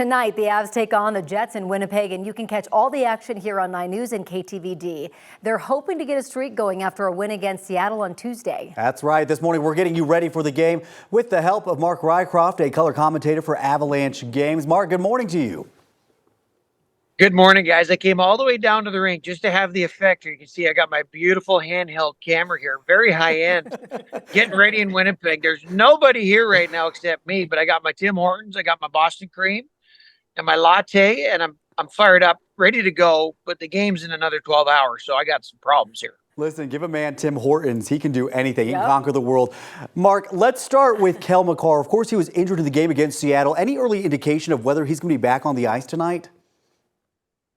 Tonight, the Avs take on the Jets in Winnipeg, and you can catch all the action here on 9 News and KTVD. They're hoping to get a streak going after a win against Seattle on Tuesday. That's right. This morning, we're getting you ready for the game with the help of Mark Rycroft, a color commentator for Avalanche games. Mark, good morning to you. Good morning, guys. I came all the way down to the rink just to have the effect. You can see I got my beautiful handheld camera here, very high end, getting ready in Winnipeg. There's nobody here right now except me, but I got my Tim Hortons, I got my Boston cream, and my latte, and I'm fired up, ready to go. But the game's in another 12 hours, so I got some problems here. Listen, give a man Tim Hortons. He can do anything. He can conquer the world. Mark, let's start with Kel McCarr. Of course, he was injured in the game against Seattle. Any early indication of whether he's going to be back on the ice tonight?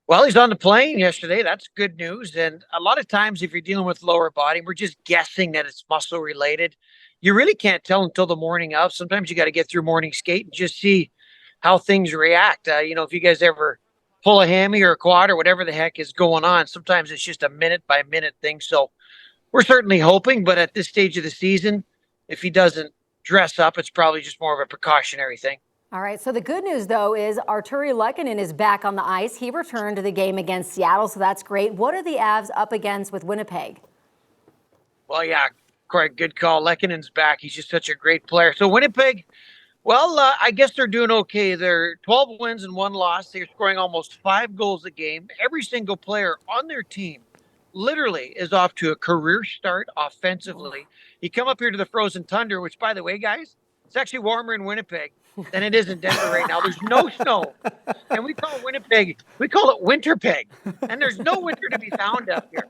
Well, he's on the plane yesterday. That's good news. And a lot of times if you're dealing with lower body, we're just guessing that it's muscle related. You really can't tell until the morning of. Sometimes you got to get through morning skate and just see how things react. If you guys ever pull a hammy or a quad or whatever the heck is going on, sometimes it's just a minute by minute thing. So we're certainly hoping, but at this stage of the season, if he doesn't dress up, it's probably just more of a precautionary thing. All right, so the good news, though, is Artturi Lehkonen is back on the ice. He returned to the game against Seattle, so that's great. What are the Avs up against with Winnipeg? Well, yeah, correct. Good call. Lehkonen's back. He's just such a great player. So Winnipeg, well, I guess they're doing okay. They're 12 wins and 1 loss. They're scoring almost 5 goals a game. Every single player on their team literally is off to a career start offensively. You come up here to the frozen tundra, which, by the way, guys, it's actually warmer in Winnipeg than it is in Denver right now. There's no snow. And we call Winnipeg, we call it Winterpeg. And there's no winter to be found up here.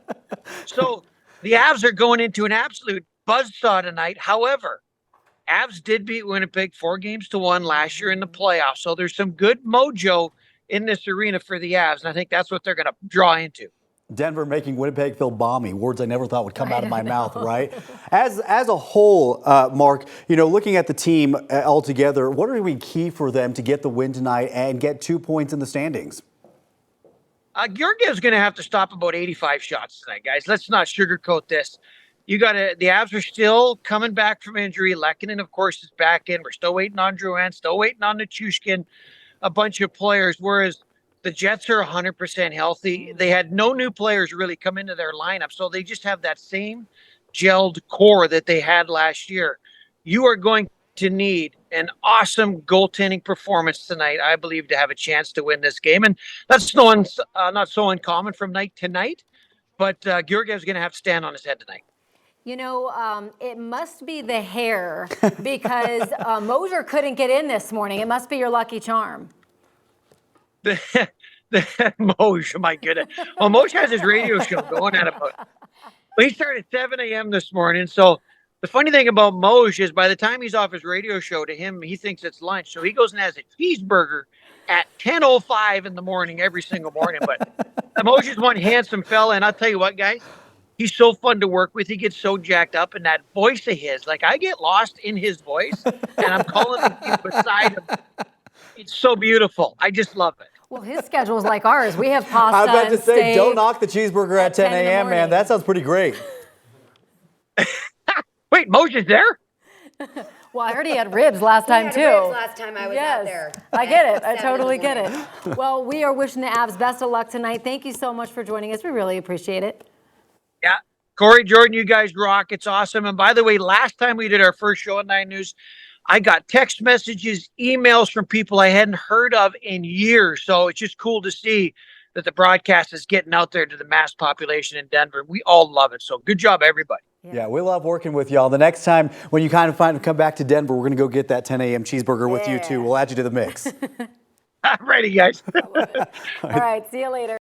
So the Avs are going into an absolute buzzsaw tonight. However, Avs did beat Winnipeg 4-1 last year in the playoffs. So there's some good mojo in this arena for the Avs. And I think that's what they're going to draw into. Denver making Winnipeg feel balmy. Words I never thought would come out of my mouth, right? As a whole, Mark, looking at the team altogether, what are going to be key for them to get the win tonight and get 2 points in the standings? Georgiev's going to have to stop about 85 shots tonight, guys. Let's not sugarcoat this. The Avs are still coming back from injury. Lehkonen, of course, is back in. We're still waiting on Drouin, still waiting on Nichushkin, a bunch of players, whereas the Jets are 100% healthy. They had no new players really come into their lineup, so they just have that same gelled core that they had last year. You are going to need an awesome goaltending performance tonight, I believe, to have a chance to win this game. And that's not so uncommon from night to night, but Georgiev's going to have to stand on his head tonight. It must be the hair because Mosier couldn't get in this morning. It must be your lucky charm. The Moj, my goodness. Well, Moj has his radio show going at about. Well, he started at 7 a.m. this morning. So the funny thing about Moj is by the time he's off his radio show, to him, he thinks it's lunch. So he goes and has a cheeseburger at 10:05 in the morning every single morning. But Moj is one handsome fella. And I'll tell you what, guys, he's so fun to work with. He gets so jacked up. And that voice of his, like I get lost in his voice. And I'm calling him beside him. It's so beautiful. I just love it. Well, his schedule is like ours. We have pasta. I was about to say, don't knock the cheeseburger at 10 a.m., man. That sounds pretty great. Wait, Moj is there? Well, I heard he had ribs last time, too. Ribs last time I was out there. I get it. I totally get it. Well, we are wishing the Avs best of luck tonight. Thank you so much for joining us. We really appreciate it. Yeah. Corey, Jordan, you guys rock. It's awesome. And by the way, last time we did our first show at 9 News, I got text messages, emails from people I hadn't heard of in years. So it's just cool to see that the broadcast is getting out there to the mass population in Denver. We all love it. So good job, everybody. Yeah, we love working with y'all. The next time when you come back to Denver, we're going to go get that 10 a.m. cheeseburger with you, too. We'll add you to the mix. I'm ready, guys. All right, see you later.